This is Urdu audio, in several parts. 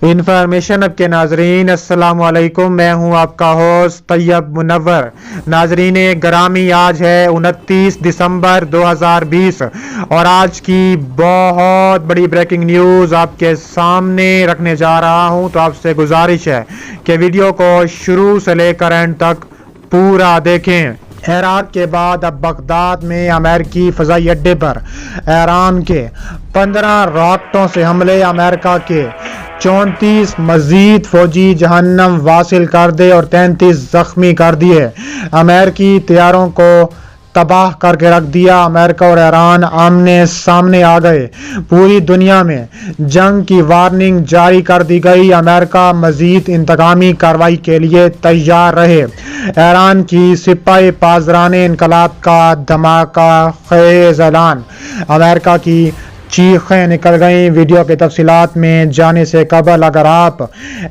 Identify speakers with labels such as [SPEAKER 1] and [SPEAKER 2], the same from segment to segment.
[SPEAKER 1] انفارمیشن اب کے ناظرین السلام علیکم، میں ہوں آپ کا ہوسٹ طیب منور۔ ناظرین گرامی، آج ہے 29 دسمبر 2020 اور آج کی بہت بڑی بریکنگ نیوز آپ کے سامنے رکھنے جا رہا ہوں، تو آپ سے گزارش ہے کہ ویڈیو کو شروع سے لے کر اینڈ تک پورا دیکھیں۔ عراق کے بعد اب بغداد میں امریکی فضائی اڈے پر ایران کے 15 راکٹوں سے حملے، امریکہ کے 34 مزید فوجی جہنم واصل کر دے اور 33 زخمی کر دیے۔ امریکی طیاروں کو تباہ کر کے رکھ دیا۔ امریکہ اور ایران آمنے سامنے آ گئے۔ پوری دنیا میں جنگ کی وارننگ جاری کر دی گئی۔ امریکہ مزید انتقامی کارروائی کے لیے تیار رہے۔ ایران کی سپاہ پاسداران انقلاب کا دھماکہ خیز اعلان۔ امریکہ کی چیخیں نکل گئیں۔ ویڈیو کی تفصیلات میں جانے سے قبل اگر آپ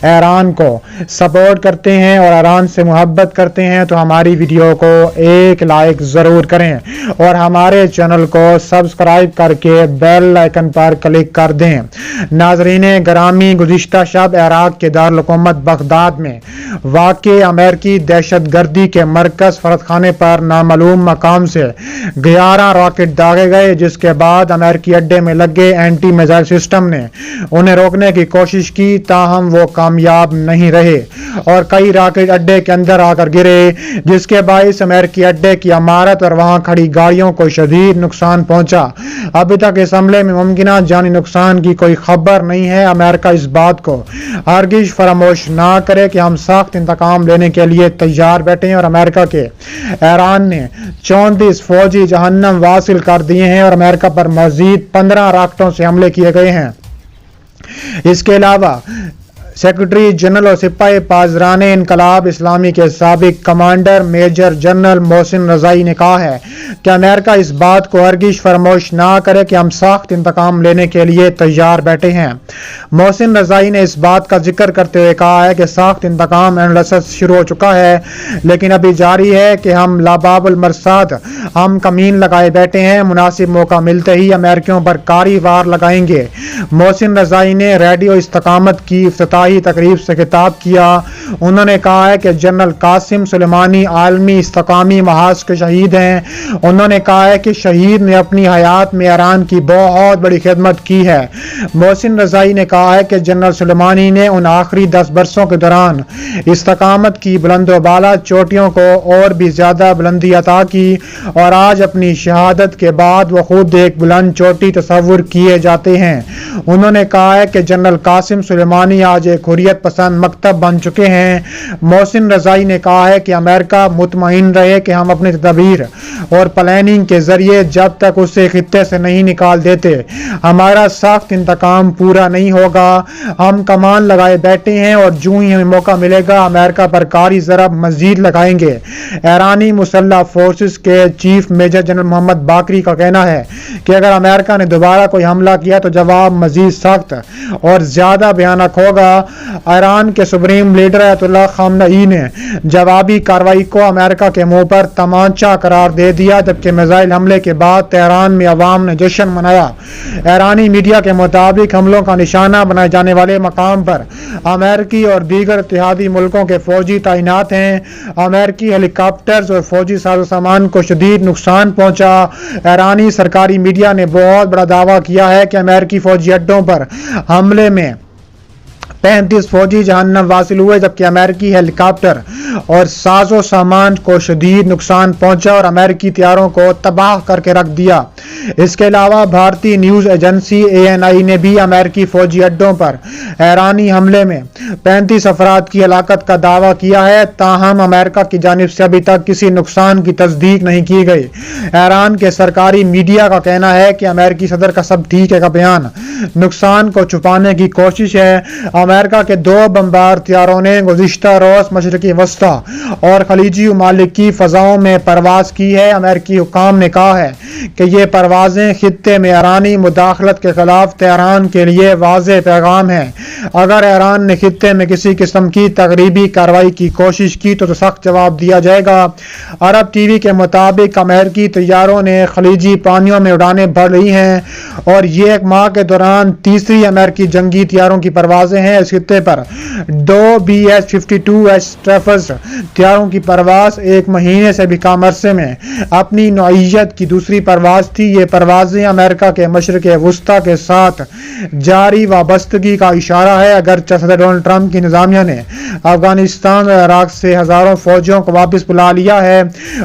[SPEAKER 1] ایران کو سپورٹ کرتے ہیں اور ایران سے محبت کرتے ہیں تو ہماری ویڈیو کو ایک لائک ضرور کریں اور ہمارے چینل کو سبسکرائب کر کے بیل آئیکن پر کلک کر دیں۔ ناظرین گرامی، گزشتہ شب عراق کے دارالحکومت بغداد میں واقع امریکی دہشت گردی کے مرکز فرد خانے پر نامعلوم مقام سے 11 راکٹ داغے گئے، جس کے بعد امریکی اڈے میں لگے اینٹی میزائل سسٹم نے انہیں روکنے کی کوشش کی، تاہم وہ کامیاب نہیں رہے اور کئی راکٹ اڈے کے اندر آ کر گرے، جس کے باعث امریکی اڈے کی عمارت اور وہاں کھڑی گاڑیوں کو شدید نقصان پہنچا۔ ابھی تک اس حملے میں ممکنہ جانی نقصان کی کوئی خبر نہیں ہے۔ امریکہ اس بات کو ہرگز فراموش نہ کرے کہ ہم سخت انتقام لینے کے لیے تیار بیٹھے ہیں اور امریکہ کے ایران نے 34 فوجی جہنم واصل کر دیے ہیں اور امریکہ پر مزید 15 راکٹوں سے حملے کیے گئے ہیں۔ اس کے علاوہ سیکرٹری جنرل اور سپاہ پاسداران انقلاب اسلامی کے سابق کمانڈر میجر جنرل محسن رضائی نے کہا ہے کہ امریکہ اس بات کو ہرگز فراموش نہ کرے کہ ہم سخت انتقام لینے کے لیے تیار بیٹھے ہیں۔ محسن رضائی نے اس بات کا ذکر کرتے ہوئے کہا ہے کہ سخت انتقام انالیسس شروع ہو چکا ہے، لیکن ابھی جاری ہے کہ ہم لاباب المرصاد ہم کمین لگائے بیٹھے ہیں، مناسب موقع ملتے ہی امریکیوں پر کاری وار لگائیں گے۔ محسن رضائی نے ریڈیو استقامت کی افتتاحی تقریب سے خطاب کیا۔ انہوں نے کہا ہے کہ جنرل قاسم سلیمانی عالمی استحکامی محاذ کے شہید ہیں۔ انہوں نے کہا ہے کہ شہید نے اپنی حیات میں ایران کی بہت بڑی خدمت کی ہے۔ محسن رضائی نے کہا ہے کہ جنرل سلیمانی نے ان آخری 10 برسوں کے دوران استقامت کی بلند و بالا چوٹیوں کو اور بھی زیادہ بلندی عطا کی اور آج اپنی شہادت کے بعد وہ خود ایک بلند چوٹی تصور کیے جاتے ہیں۔ انہوں نے کہا ہے کہ جنرل قاسم سلیمانی آج ایک حریت پسند مکتب بن چکے ہیں۔ محسن رضائی نے کہا ہے کہ امریکہ مطمئن رہے کہ ہم اپنی تدابیر اور پلاننگ کے ذریعے جب تک اسے خطے سے نہیں نکال دیتے ہمارا سخت انتقام پورا نہیں ہوگا۔ ہم کمان لگائے بیٹھے ہیں اور جو ہی ہمیں موقع ملے گا امریکہ پر کاری ضرب مزید لگائیں گے۔ ایرانی مسلح فورسز کے چیف میجر جنرل محمد باقری کا کہنا ہے کہ اگر امریکہ نے دوبارہ کوئی حملہ کیا تو جواب مزید سخت اور زیادہ بھیانک ہوگا۔ ایران کے سپریم لیڈر آیت اللہ خامنئی نے جوابی کارروائی کو امریکہ کے منہ پر تمانچہ قرار دے دیا، جبکہ میزائل حملے کے بعد تہران میں عوام نے جشن منایا۔ ایرانی میڈیا کے مطابق حملوں کا نشانہ بنائے جانے والے مقام پر امریکی اور دیگر اتحادی ملکوں کے فوجی تعینات ہیں۔ امریکی ہیلی کاپٹرز اور فوجی ساز و سامان کو شدید نقصان پہنچا۔ ایرانی سرکاری میڈیا نے بہت بڑا دعویٰ کیا ہے کہ امریکی فوجی اڈوں پر حملے میں 35 فوجی جہنم واصل ہوئے، جبکہ امریکی ہیلی کاپٹر اور ساز و سامان کو شدید نقصان پہنچا اور امریکی طیاروں کو تباہ کر کے رکھ دیا۔ اس کے علاوہ بھارتی نیوز ایجنسی ANI نے بھی امریکی فوجی اڈوں پر ایرانی حملے میں 35 افراد کی ہلاکت کا دعویٰ کیا ہے، تاہم امریکہ کی جانب سے ابھی تک کسی نقصان کی تصدیق نہیں کی گئی۔ ایران کے سرکاری میڈیا کا کہنا ہے کہ امریکی صدر کا سب ٹھیک ہے کا بیان نقصان کو چھپانے کی کوشش ہے۔ امریکہ کے 2 بمبار طیاروں نے گزشتہ روز مشرقی وسطی اور خلیجی ممالک کی فضاؤں میں پرواز کی ہے۔ امریکی حکام نے کہا ہے کہ یہ پروازیں خطے میں ایرانی مداخلت کے خلاف تہران کے لیے واضح پیغام ہے۔ اگر ایران نے خطے میں کسی قسم کی تقریبی کارروائی کی کوشش کی تو سخت جواب دیا جائے گا۔ عرب ٹی وی کے مطابق امریکی طیاروں نے خلیجی پانیوں میں اڑانیں بھر لی ہیں اور یہ ایک ماہ کے دوران دوران تیسری امریکی جنگی طیاروں کی پروازیں ہیں۔ اس خطے پر 2 BH-52H اسٹرائفرز طیاروں کی پرواز 1 مہینے سے بھی کم عرصے میں اپنی نوعیت کی دوسری پرواز تھی۔ یہ پروازیں امریکہ کے مشرق وسطی کے ساتھ جاری وابستگی کا اشارہ ہے۔ اگرچہ صدر ڈونلڈ ٹرمپ کی انتظامیہ نے افغانستان اور عراق سے ہزاروں فوجیوں کو واپس بلا لیا ہے،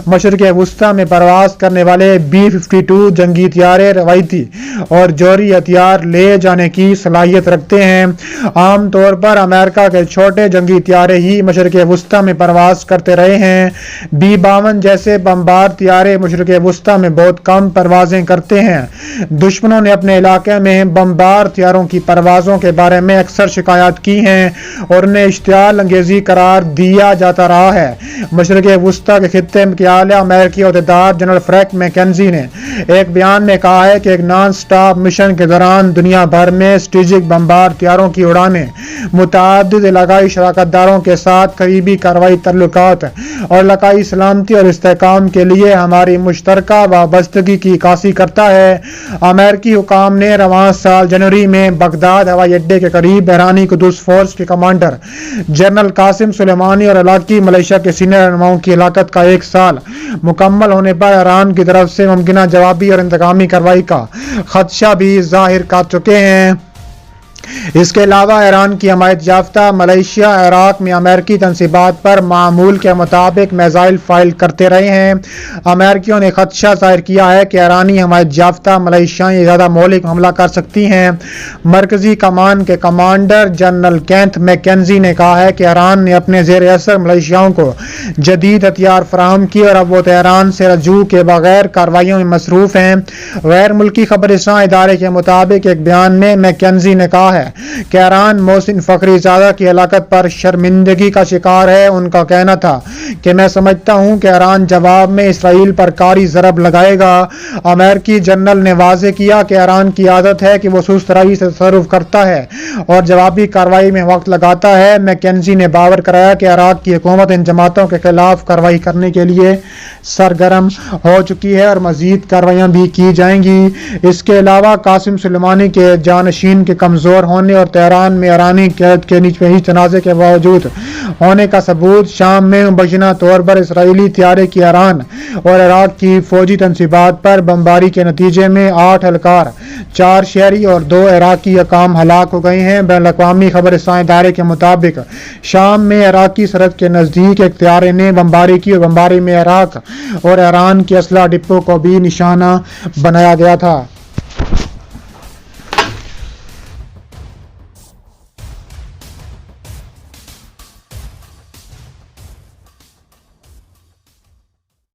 [SPEAKER 1] مشرق وسطی میں پرواز کرنے والے B-52 جنگی طیارے روایتی اور جوہری ہتھیار لے جانے کی صلاحیت رکھتے ہیں۔ عام طور پر امریکہ کے چھوٹے جنگی طیارے ہی مشرق وسطی میں پرواز کرتے رہے ہیں۔ B-52 جیسے بمبار طیارے مشرق وسطی میں بہت کم پروازیں کرتے ہیں۔ دشمنوں نے اپنے علاقے میں بمبار طیاروں کی پروازوں کے بارے میں اکثر شکایات کی ہیں اور انہیں اشتعال انگیزی قرار دیا جاتا رہا ہے۔ مشرق وسطی کے خطے کے اعلیٰ امریکی عہدیدار جنرل فرینک میکنزی نے ایک بیان میں کہا ہے کہ ایک نان سٹاپ مشن کے دوران دنیا بھر میں اسٹریٹجک بمبار طیاروں کی اڑانیں متعدد علاقائی شراکت داروں کے ساتھ قریبی کارروائی تعلقات اور علاقائی سلامتی اور استحکام کے لیے ہماری مشترکہ وابستگی کی عکاسی کرتا ہے۔ امریکی حکام نے رواں سال جنوری میں بغداد ہوائی اڈے کے قریب ایرانی قدس فورس کے کمانڈر جنرل قاسم سلیمانی اور علاقائی ملیشیا کے سینئر رہنماؤں کی ہلاکت کا 1 سال مکمل ہونے پر ایران کی طرف سے ممکنہ جوابی اور انتقامی کارروائی کا خدشہ بھی ظاہر کر چکے ہیں۔ اس کے علاوہ ایران کی حمایت یافتہ ملیشیا عراق میں امریکی تنصیبات پر معمول کے مطابق میزائل فائر کرتے رہے ہیں۔ امریکیوں نے خدشہ ظاہر کیا ہے کہ ایرانی حمایت یافتہ ملیشیائیں زیادہ مہلک حملہ کر سکتی ہیں۔ مرکزی کمان کے کمانڈر جنرل کینتھ میکنزی نے کہا ہے کہ ایران نے اپنے زیر اثر ملیشیاؤں کو جدید ہتھیار فراہم کیے اور اب وہ تہران سے رجوع کے بغیر کارروائیوں میں مصروف ہیں۔ غیر ملکی خبر رساں ادارے کے مطابق ایک بیان میں میکنزی نے کہا ہے کہ ایران محسن فخری زادہ کی ہلاکت پر شرمندگی کا شکار ہے۔ ان کا کہنا تھا کہ میں سمجھتا ہوں کہ ایران جواب میں اسرائیل پر کاری ضرب لگائے گا۔ امریکی جنرل نے واضح کیا کہ ایران کی عادت ہے کہ وہ سست روی سے تصرف کرتا ہے اور جوابی کارروائی میں وقت لگاتا ہے۔ میکنزی نے باور کرایا کہ عراق کی حکومت ان جماعتوں کے خلاف کارروائی کرنے کے لیے سرگرم ہو چکی ہے اور مزید کارروائیاں بھی کی جائیں گی۔ اس کے علاوہ قاسم سلیمانی کے جانشین کے کمزور ہونے اور تہران میں ایرانی قید کے پیش تنازع کے باوجود ہونے کا ثبوت شام میں مبینہ طور پر اسرائیلی طیارے کی ایران اور عراق کی فوجی تنصیبات پر بمباری کے نتیجے میں 8 اہلکار، 4 شہری اور 2 عراقی حکام ہلاک ہو گئے ہیں۔ بین الاقوامی خبر رساں ادارے کے مطابق شام میں عراقی سرحد کے نزدیک ایک طیارے نے بمباری کی اور بمباری میں عراق اور ایران کے اسلحہ ڈپو کو بھی نشانہ بنایا گیا تھا۔